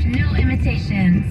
no imitations.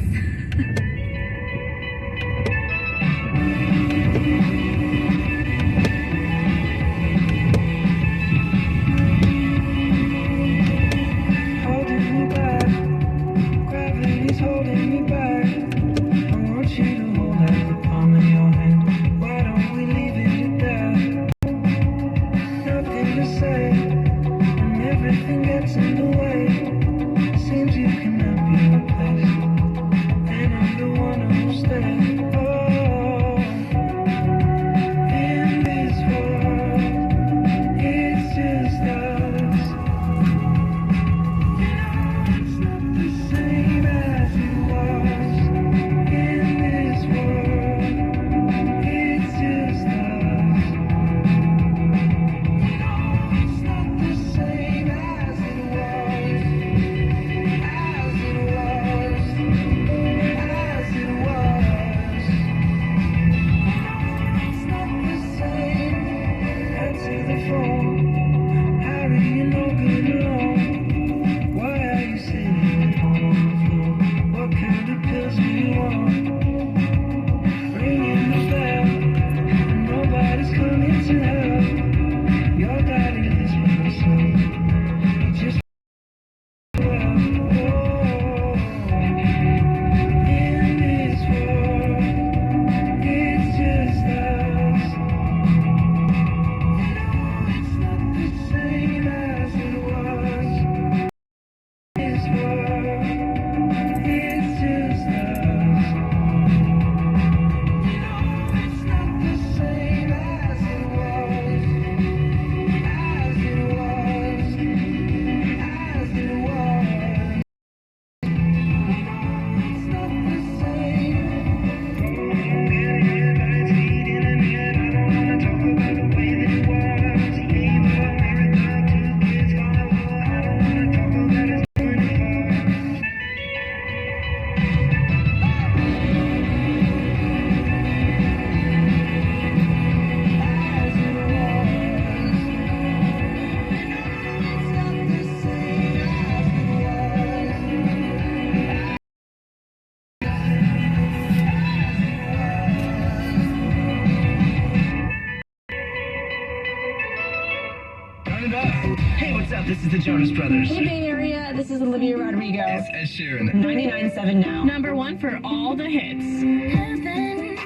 Hey, what's up? This is the Jonas Brothers. Hey, Bay Area, this is Olivia Rodrigo. It's Ed Sheeran. 99.7 now. #1 for all the hits. Heaven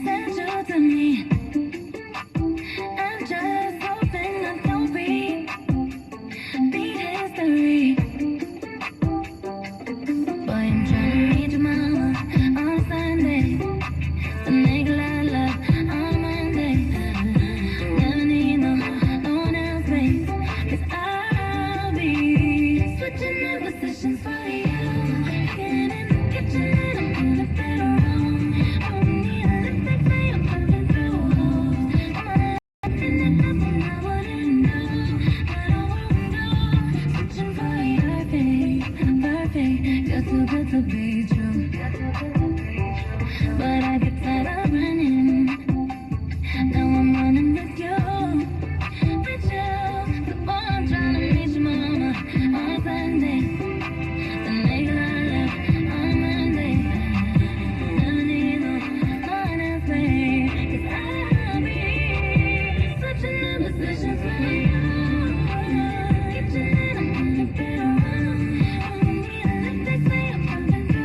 sent you to me. I'm just hoping that don't be history. Boy, I'm trying to meet your mama on Sunday. To make a lot of love on Monday. Never need no one else, babe. 'Cause I'll be switching up positions for you. Getting in the kitchen and I'm in the bedroom. I don't need a lipstick, babe, I'm pumping through holes. I'm on nothing and nothing I wouldn't know. But I won't go. Switching for you, perfect. You're too good to be true. But I get tired of running. Now I'm running with you. So boy, I'm trying to meet your mama on Sunday. To make a lot of love on Monday. Never need no one else, babe. 'Cause I'll be switching up positions for you. Kitchen and I'm in the bedroom. I don't need a lipstick, babe, I'm pumping through.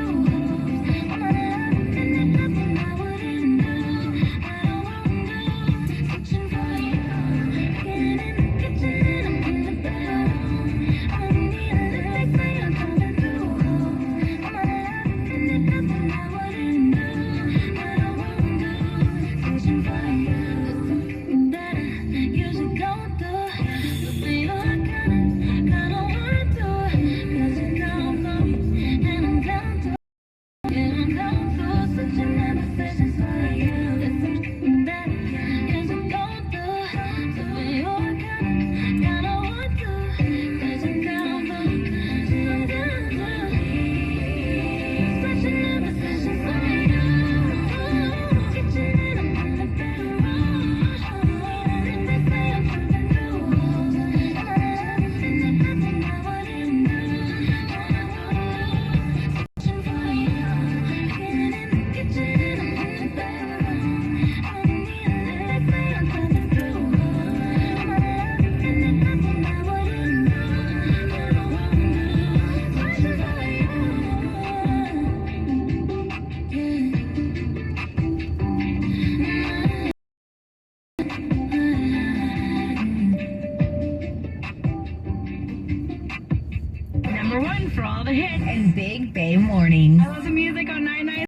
hits and Big Bay mornings. I love the music on 99.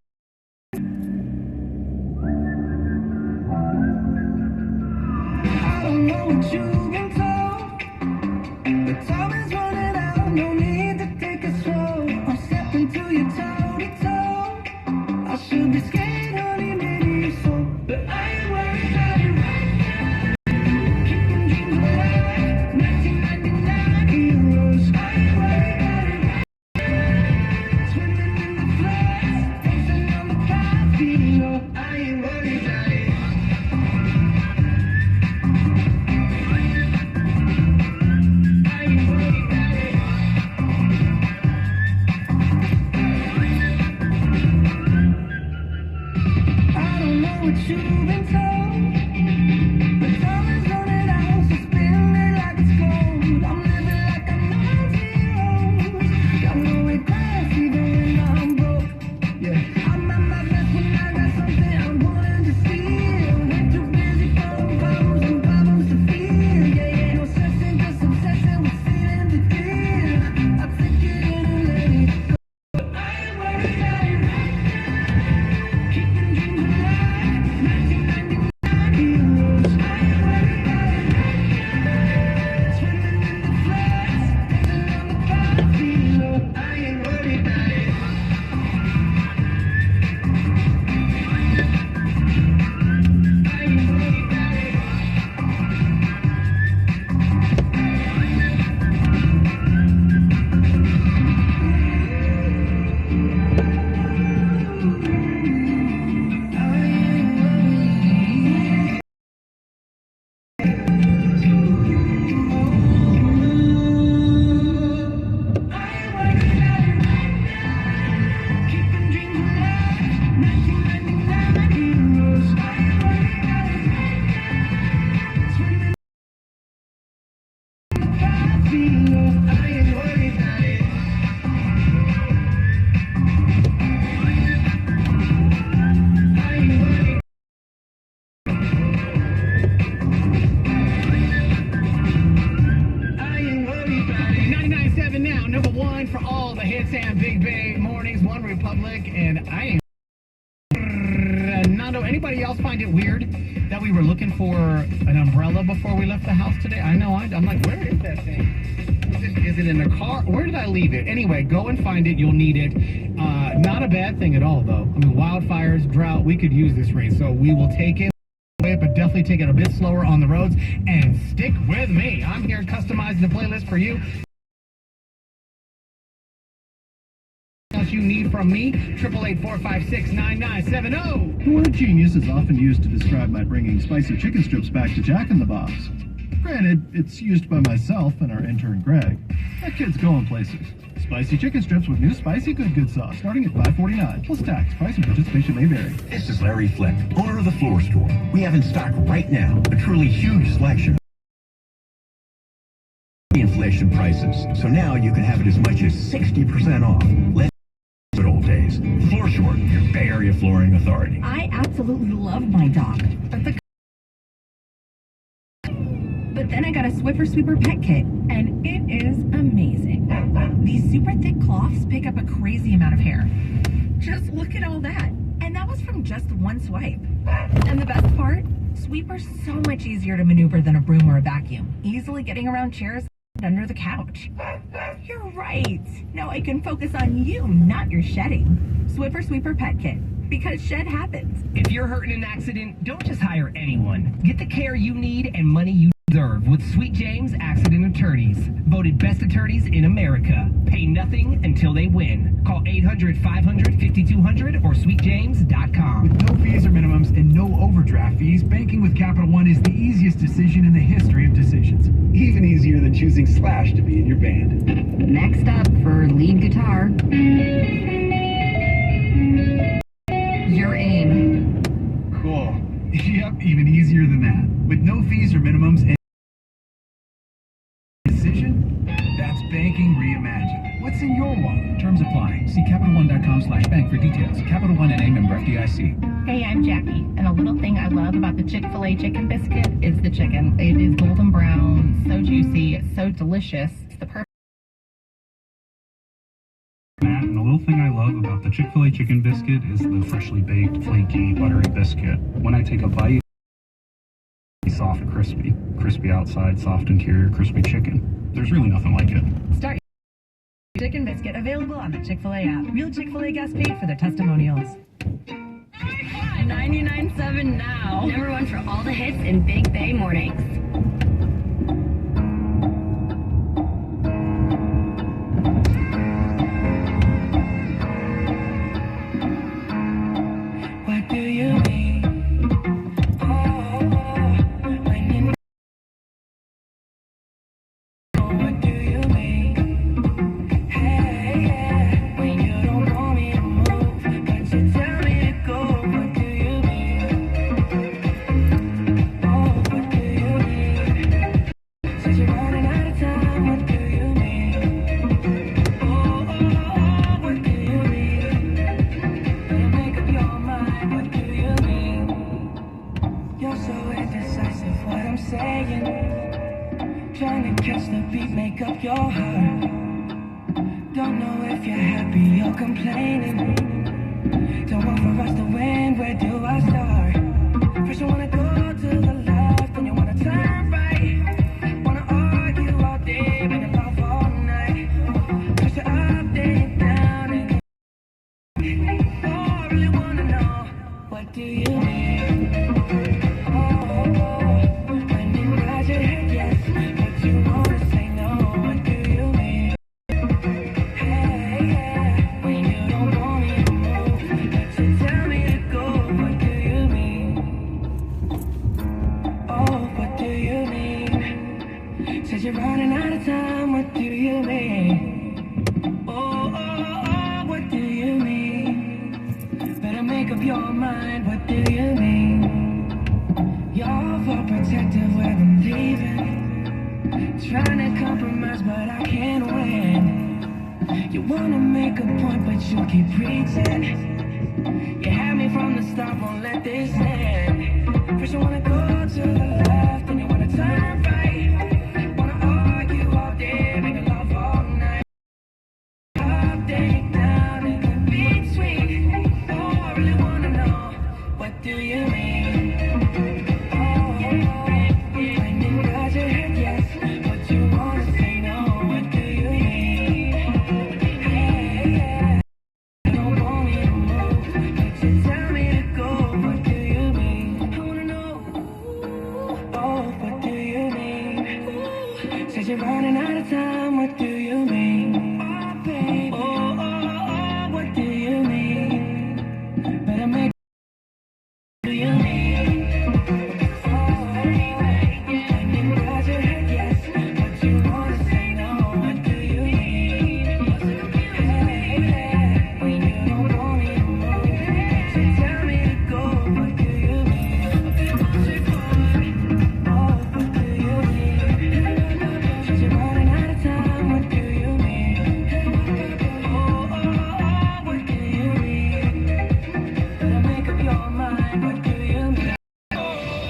I don't know what you've been told, but time is running out. No need to take it slow. I'm stepping to you toe to toe. I should be scared, honey, maybe so, but I ain't worried about it right now. Keeping dreams alive, 1999 heroes. I ain't worried about it right now. Swimming in the floods, dancing on the path below. I ain't worried about it. What you've been told, but time is running out, so spend it like it's gold. I'm living like I'm 90 years old. Got no regrets even when I'm broke. Yeah, I'm at my best when I got something I'm wanting to steal. Ain't too busy for problems and problems to feel. Yeah, no sense in just obsessing with sealing the deal. I take it in and let it go. But I ain't worried about it right now. Keeping dreams alive. Now, number one for all the hits and Big Bay mornings, One Republic, and I ain't. Nando, anybody else find it weird that we were looking for an umbrella before we left the house today? I know, I'm like, where is that thing? Is it in the car? Where did I leave it? Anyway, go and find it. You'll need it. Not a bad thing at all, though. I mean, wildfires, drought, we could use this rain, so we will take it. But definitely take it a bit slower on the roads and stick with me. I'm here customizing the playlist for you. You need from me, 888-456-9970. The word genius is often used to describe my bringing spicy chicken strips back to Jack in the Box. Granted, it's used by myself and our intern Greg. That kid's going places. Spicy chicken strips with new spicy good sauce, starting at $5.49. Plus tax. Price and participation may vary. This is Larry Flick, owner of the Floor Store. We have in stock right now a truly huge selection of inflation prices. So now you can have it as much as 60% off. Let's good old days. Floor Store, your Bay Area flooring authority. I absolutely love my dog. But then I got a Swiffer Sweeper pet kit, and it is amazing. These super thick cloths pick up a crazy amount of hair. Just look at all that. And that was from just one swipe. And the best part? Sweeper's so much easier to maneuver than a broom or a vacuum, easily getting around chairs and under the couch. You're right. Now I can focus on you, not your shedding. Swiffer Sweeper pet kit. Because shed happens. If you're hurt in an accident, don't just hire anyone. Get the care you need and money you deserve with Sweet James Accident Attorneys. Voted best attorneys in America. Pay nothing until they win. Call 800-500-5200 or sweetjames.com. With no fees or minimums and no overdraft fees, banking with Capital One is the easiest decision in the history of decisions. Even easier than choosing Slash to be in your band. Next up for lead guitar. You're in. Cool. Yep, even easier than that. With no fees or minimums and decision, that's banking reimagined. What's in your wallet? Terms apply. See CapitalOne.com/bank for details. Capital One NA, member FDIC. Hey, I'm Jackie, and a little thing I love about the Chick-fil-A chicken biscuit is the chicken. It is golden brown, so juicy, so delicious. It's the perfect little thing I love about the Chick-fil-A chicken biscuit is the freshly baked, flaky, buttery biscuit. When I take a bite, it's soft and crispy. Crispy outside, soft interior, crispy chicken. There's really nothing like it. Start your chicken biscuit available on the Chick-fil-A app. Real Chick-fil-A guests paid for their testimonials. 99.7 now. Number one for all the hits in Big Bay mornings. What do you mean? When you what do you mean? Hey, yeah, when you don't want me to move, but you tell me to go. What do you mean? What do you mean? Said you're running out of time. What do you mean? What do you mean? Better make up your mind. What do you mean? You're so indecisive. What I'm saying. Trying to catch the beat, make up your heart. Don't know if you're happy or complaining. Don't want for us to win, where do I start? First you wanna go to the left, then you wanna turn right. Wanna argue all day, make love all night. Push it up, then you down, and I really wanna know, what do you mean? When you nod your head yes, but you wanna say no, what do you mean? Hey, yeah, when you don't want me to move, but you tell me to go, what do you mean? What do you mean? Said you're running out of time, what do you mean? What do you mean? Better make up your mind, what do you mean? You're overprotective when I'm leaving. Trying to compromise, but I can't win. You wanna make a point, but you keep preaching. You had me from the start, won't let this end. First you wanna go to the left, then you wanna turn right. Wanna argue all day, make love all night. Up, then down, and in between. I really wanna know, what do you mean? When you nod your head yes, but you wanna say no, what do you mean? Hey, yeah, you don't want me to move, but you tell me to go, what do you mean? I wanna know, what do you mean? Said you're running out of time, what do you mean? Baby, what do you mean? Better make do you mean? When you nod your head yes, but you wanna say no, what do you mean? Hey, yeah, when you don't want me to move, so tell me to go, what do you mean? What do you mean? Said you're running out of time, what do you mean? What do you mean? Better make up your mind, what do you mean?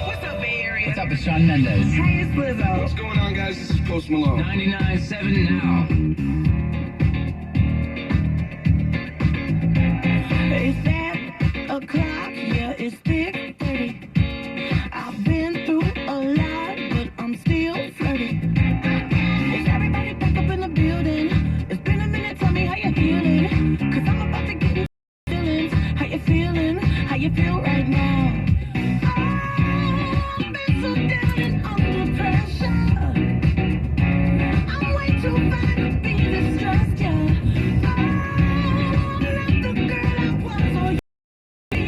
What's up, Bay Area? What's up, it's Shawn Mendes. Hey, it's Lizzo. What's going on, guys? This is Post Malone. 99.7 now. It's 8:00, yeah, it's 6:30. I've been through a lot, but I'm still flirty. Is everybody back up in the building? It's been a minute, tell me how you're feeling. Cause I'm about to get in feelings. How you feeling? How you feel right now? I've been so down and under pressure. I'm way too fine to be distressed, yeah. I'm not the girl I was or you be.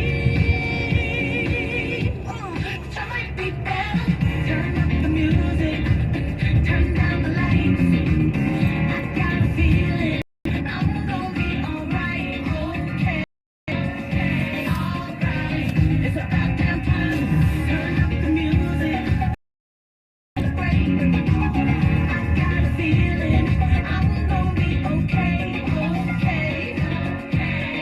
Try might be better. Turn up the music. Turn down the lights. I got a feeling I'm gonna be alright, okay. Alright. It's about damn time. Turn up the music. I got a feeling I'm gonna be okay,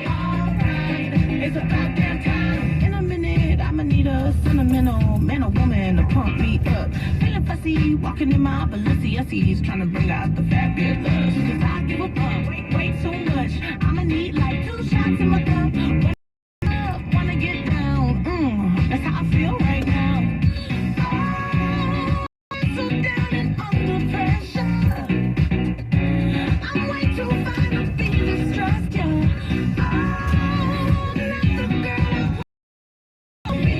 alright. It's about damn time. In a minute, I'ma need a sentimental man or woman to pump me up. Feeling fussy, walking in my Balenciennes, trying to bring out the fabulous. Cause I give a fuck, way too much. I'ma need to my cup. Wanna get down. That's how I feel right now. I'm so down and under pressure. I'm way too fine to be distressed, yeah. I'm not the girl I wanna be.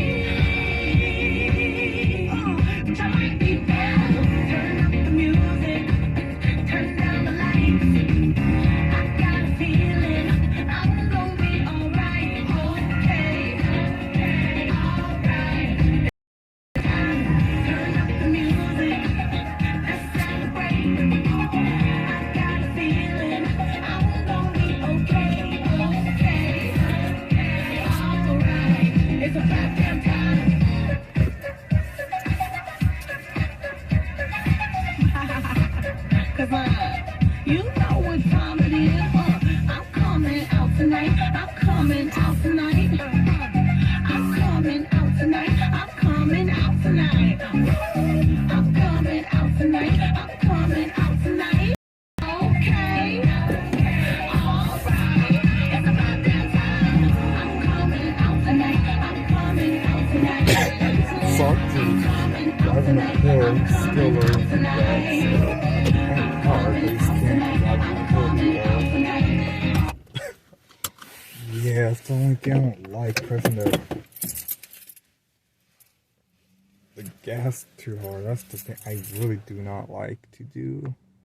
But I might be bad. Turn up the music. Turn down the lights. I got a feeling I'm gonna be alright. Okay, alright. Turn up the music. Let's celebrate. I got a feeling I'm gonna be okay. Alright. It's about damn time. Cause you know what time it is. I'm coming out tonight. I'm coming out tonight. I'm coming out tonight. I'm coming out tonight. I'm coming out tonight. I'm coming out tonight. Okay. Alright. It's about that time. I'm coming out tonight. I'm coming out tonight. Fuck you. Driving a Ford, still learning to drive. Car, but he's can't drive a Ford. Yeah, it's the only thing I don't like, pressing the gas too hard. That's the thing I really do not like to do.